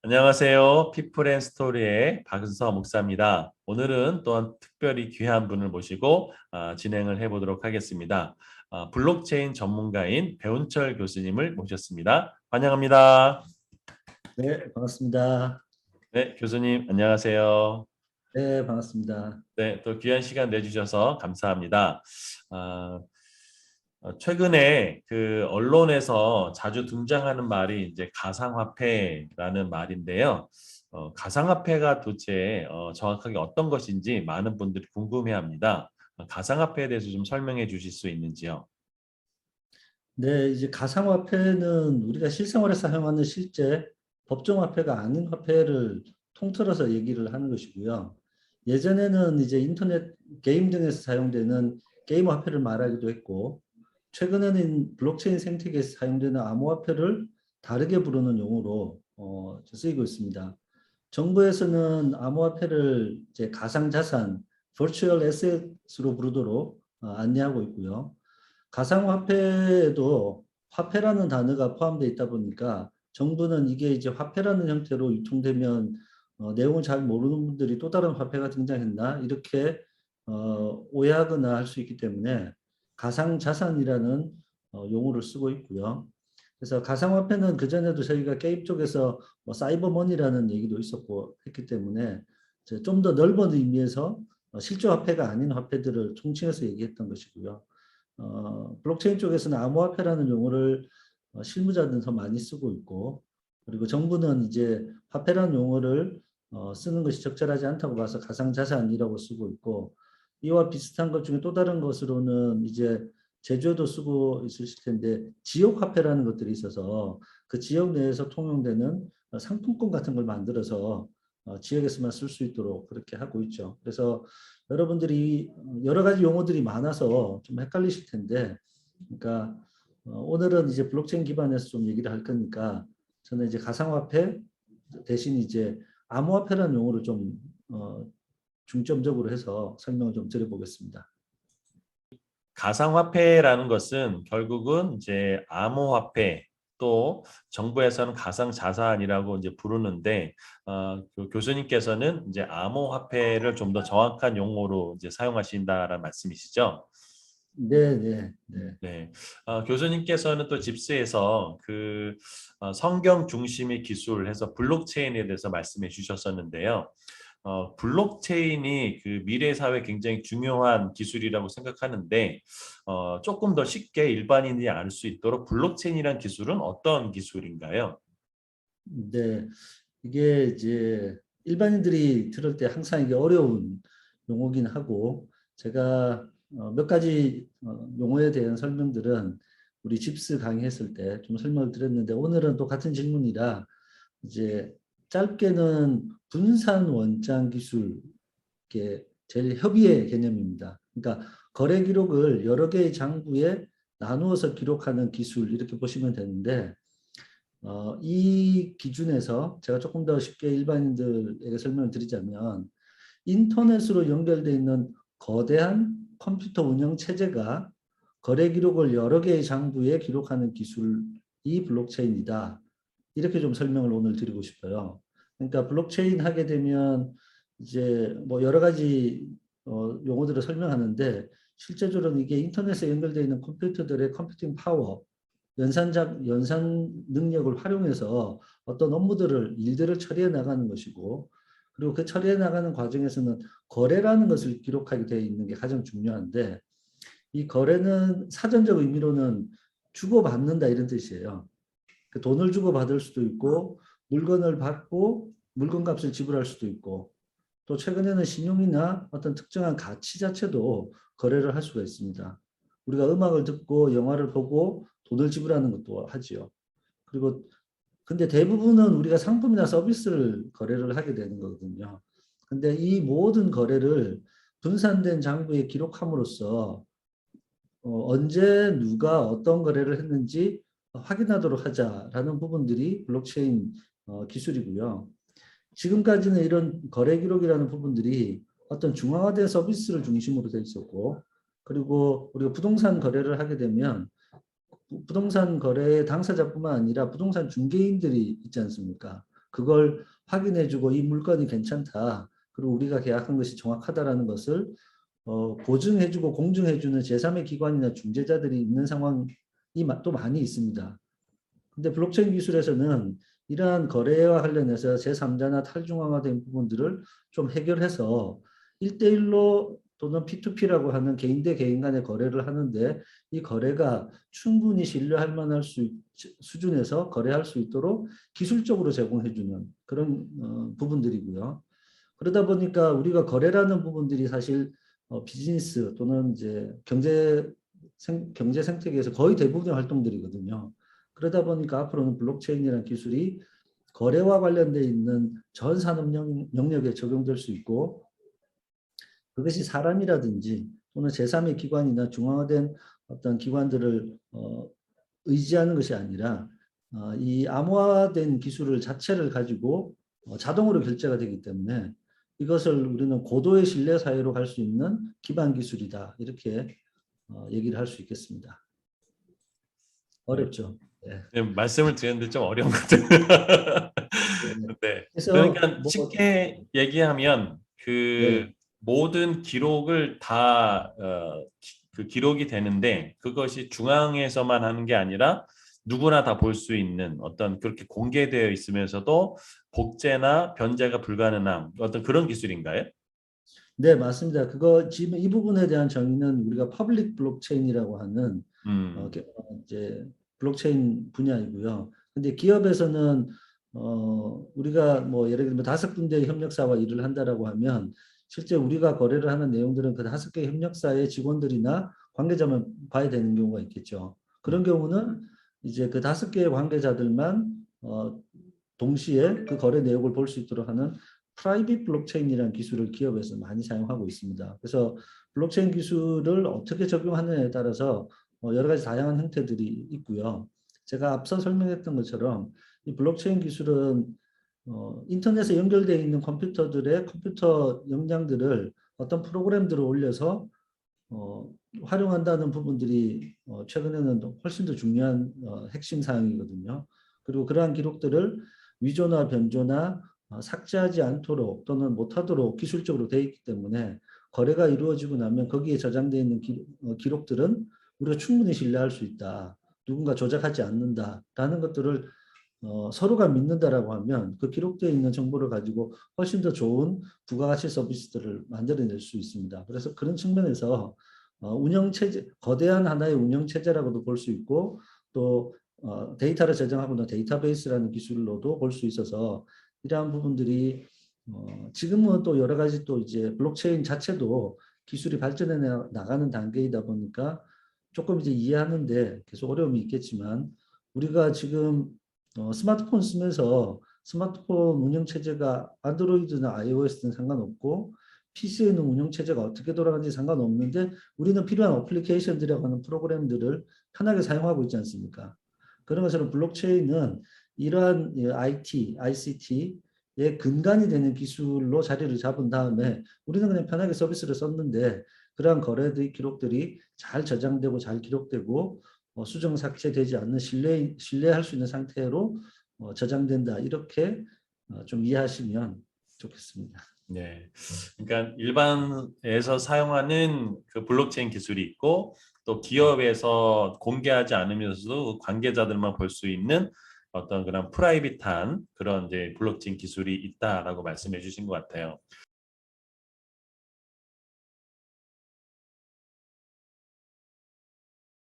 안녕하세요. 피플앤스토리의 박은서 목사입니다. 오늘은 또한 특별히 귀한 분을 모시고 진행을 해보도록 하겠습니다. 블록체인 전문가인 배운철 교수님을 모셨습니다. 환영합니다. 네, 반갑습니다. 네, 교수님 안녕하세요. 네, 반갑습니다. 네, 또 귀한 시간 내주셔서 감사합니다. 아, 최근에 그 언론에서 자주 등장하는 말이 이제 가상화폐라는 말인데요. 가상화폐가 도대체 정확하게 어떤 것인지 많은 분들이 궁금해합니다. 가상화폐에 대해서 좀 설명해 주실 수 있는지요? 네, 이제 가상화폐는 우리가 실생활에서 사용하는 실제 법정화폐가 아닌 화폐를 통틀어서 얘기를 하는 것이고요. 예전에는 이제 인터넷 게임 등에서 사용되는 게임 화폐를 말하기도 했고, 최근에는 블록체인 생태계에서 사용되는 암호화폐를 다르게 부르는 용어로 쓰이고 있습니다. 정부에서는 암호화폐를 이제 가상자산, virtual asset으로 부르도록 안내하고 있고요. 가상화폐에도 화폐라는 단어가 포함되어 있다 보니까 정부는 이게 이제 화폐라는 형태로 유통되면 내용을 잘 모르는 분들이 또 다른 화폐가 등장했나 이렇게 오해하거나 할 수 있기 때문에 가상자산이라는 용어를 쓰고 있고요. 그래서 가상화폐는 그전에도 저희가 게임 쪽에서 뭐 사이버머니라는 얘기도 있었고 했기 때문에 좀 더 넓은 의미에서 실제 화폐가 아닌 화폐들을 총칭해서 얘기했던 것이고요. 블록체인 쪽에서는 암호화폐라는 용어를 실무자들은 더 많이 쓰고 있고, 그리고 정부는 이제 화폐라는 용어를 쓰는 것이 적절하지 않다고 봐서 가상자산이라고 쓰고 있고, 이와 비슷한 것 중에 또 다른 것으로는 이제 제주에도 쓰고 있으실 텐데 지역화폐라는 것들이 있어서 그 지역 내에서 통용되는 상품권 같은 걸 만들어서 지역에서만 쓸 수 있도록 그렇게 하고 있죠. 그래서 여러분들이 여러 가지 용어들이 많아서 좀 헷갈리실 텐데, 그러니까 오늘은 이제 블록체인 기반에서 좀 얘기를 할 거니까 저는 이제 가상화폐 대신 이제 암호화폐라는 용어를 좀 중점적으로 해서 설명을 좀 드려보겠습니다. 가상화폐라는 것은 결국은 이제 암호화폐 또 정부에서는 가상자산이라고 이제 부르는데 그 교수님께서는 이제 암호화폐를 좀 더 정확한 용어로 이제 사용하신다라는 말씀이시죠? 네, 네, 네. 네, 교수님께서는 또 집스에서 그 성경 중심의 기술 해서 블록체인에 대해서 말씀해 주셨었는데요. 블록체인이 그 미래 사회에 굉장히 중요한 기술이라고 생각하는데 조금 더 쉽게 일반인이 알 수 있도록 블록체인이란 기술은 어떤 기술인가요? 네. 이게 이제 일반인들이 들을 때 항상 이게 어려운 용어긴 하고 제가 몇 가지 용어에 대한 설명들은 우리 집스 강의했을 때 좀 설명을 드렸는데 오늘은 또 같은 질문이라 이제 짧게는 분산 원장 기술 게 제일 협의의 개념입니다. 그러니까 거래 기록을 여러 개의 장부에 나누어서 기록하는 기술 이렇게 보시면 되는데 이 기준에서 제가 조금 더 쉽게 일반인들에게 설명을 드리자면 인터넷으로 연결되어 있는 거대한 컴퓨터 운영 체제가 거래 기록을 여러 개의 장부에 기록하는 기술이 블록체인이다. 이렇게 좀 설명을 오늘 드리고 싶어요. 그러니까 블록체인 하게 되면 이제 뭐 여러 가지 용어들을 설명하는데 실제적으로는 이게 인터넷에 연결되어 있는 컴퓨터들의 컴퓨팅 파워 연산 능력을 활용해서 어떤 업무들을 일들을 처리해 나가는 것이고 그리고 그 처리해 나가는 과정에서는 거래라는 것을 기록하게 되어 있는 게 가장 중요한데 이 거래는 사전적 의미로는 주고받는다 이런 뜻이에요. 그 돈을 주고 받을 수도 있고 물건을 받고 물건값을 지불할 수도 있고 또 최근에는 신용이나 어떤 특정한 가치 자체도 거래를 할 수가 있습니다. 우리가 음악을 듣고 영화를 보고 돈을 지불하는 것도 하지요. 그리고 근데 대부분은 우리가 상품이나 서비스를 거래를 하게 되는 거거든요. 근데 이 모든 거래를 분산된 장부에 기록함으로써 언제 누가 어떤 거래를 했는지 확인하도록 하자라는 부분들이 블록체인 기술이고요. 지금까지는 이런 거래 기록이라는 부분들이 어떤 중앙화된 서비스를 중심으로 돼 있었고, 그리고 우리가 부동산 거래를 하게 되면 부동산 거래의 당사자뿐만 아니라 부동산 중개인들이 있지 않습니까? 그걸 확인해주고 이 물건이 괜찮다. 그리고 우리가 계약한 것이 정확하다라는 것을 보증해주고 공증해주는 제3의 기관이나 중재자들이 있는 상황이 또 많이 있습니다. 근데 블록체인 기술에서는 이러한 거래와 관련해서 제3자나 탈중앙화된 부분들을 좀 해결해서 1대1로 또는 P2P라고 하는 개인 대 개인 간의 거래를 하는데 이 거래가 충분히 신뢰할 만한 수준에서 거래할 수 있도록 기술적으로 제공해주는 그런 부분들이고요. 그러다 보니까 우리가 거래라는 부분들이 사실 비즈니스 또는 이제 경제 생태계에서 거의 대부분의 활동들이거든요. 그러다 보니까 앞으로는 블록체인이라는 기술이 거래와 관련되어 있는 전 산업 영역에 적용될 수 있고 그것이 사람이라든지 또는 제3의 기관이나 중앙화된 어떤 기관들을 의지하는 것이 아니라 이 암호화된 기술을 자체를 가지고 자동으로 결제가 되기 때문에 이것을 우리는 고도의 신뢰 사회로 갈 수 있는 기반 기술이다. 이렇게 얘기를 할 수 있겠습니다. 네. 어렵죠. 네. 네, 말씀을 드렸는데 좀 어려운 것 같아요. 네. 네. 그래서 그러니까 쉽게 얘기하면 그 네. 모든 기록을 다 그 기록이 되는데 그것이 중앙에서만 하는 게 아니라 누구나 다 볼 수 있는 어떤 그렇게 공개되어 있으면서도 복제나 변제가 불가능한 어떤 그런 기술인가요? 네, 맞습니다. 그거 지금 이 부분에 대한 정의는 우리가 퍼블릭 블록체인이라고 하는 음, 이제 블록체인 분야이고요. 근데 기업에서는 우리가 뭐 예를 들면 5군데 협력사와 일을 한다라고 하면 실제 우리가 거래를 하는 내용들은 그 5개 협력사의 직원들이나 관계자만 봐야 되는 경우가 있겠죠. 그런 경우는 이제 그 5개의 관계자들만 동시에 그 거래 내역을 볼 수 있도록 하는 프라이빗 블록체인이라는 기술을 기업에서 많이 사용하고 있습니다. 그래서 블록체인 기술을 어떻게 적용하느냐에 따라서 여러 가지 다양한 형태들이 있고요. 제가 앞서 설명했던 것처럼 이 블록체인 기술은 인터넷에 연결되어 있는 컴퓨터들의 컴퓨터 역량들을 어떤 프로그램들을 올려서 활용한다는 부분들이 최근에는 훨씬 더 중요한 핵심 사항이거든요. 그리고 그러한 기록들을 위조나 변조나 삭제하지 않도록 또는 못하도록 기술적으로 되어 있기 때문에 거래가 이루어지고 나면 거기에 저장되어 있는 기록들은 우리가 충분히 신뢰할 수 있다. 누군가 조작하지 않는다라는 것들을 서로가 믿는다라고 하면 그 기록되어 있는 정보를 가지고 훨씬 더 좋은 부가가치 서비스들을 만들어낼 수 있습니다. 그래서 그런 측면에서 운영체제, 거대한 하나의 운영체제라고도 볼 수 있고 또 데이터를 저장하고는 데이터베이스라는 기술로도 볼 수 있어서 이러한 부분들이 지금은 또 여러 가지 또 이제 블록체인 자체도 기술이 발전해 나가는 단계이다 보니까 조금 이제 이해하는데 계속 어려움이 있겠지만 우리가 지금 스마트폰 쓰면서 스마트폰 운영체제가 안드로이드나 iOS는 상관없고 PC에 있는 운영체제가 어떻게 돌아가는지 상관없는데 우리는 필요한 어플리케이션들이라고 하는 프로그램들을 편하게 사용하고 있지 않습니까? 그런 것처럼 블록체인은 이러한 IT, ICT의 근간이 되는 기술로 자리를 잡은 다음에 우리는 그냥 편하게 서비스를 썼는데 그러한 거래의 기록들이 잘 저장되고 잘 기록되고 수정 삭제되지 않는 신뢰할 수 있는 상태로 저장된다. 이렇게 좀 이해하시면 좋겠습니다. 네. 그러니까 일반에서 사용하는 그 블록체인 기술이 있고 또 기업에서 공개하지 않으면서도 관계자들만 볼 수 있는 어떤 그런 프라이빗한 그런 이제 블록체인 기술이 있다라고 말씀해 주신 것 같아요.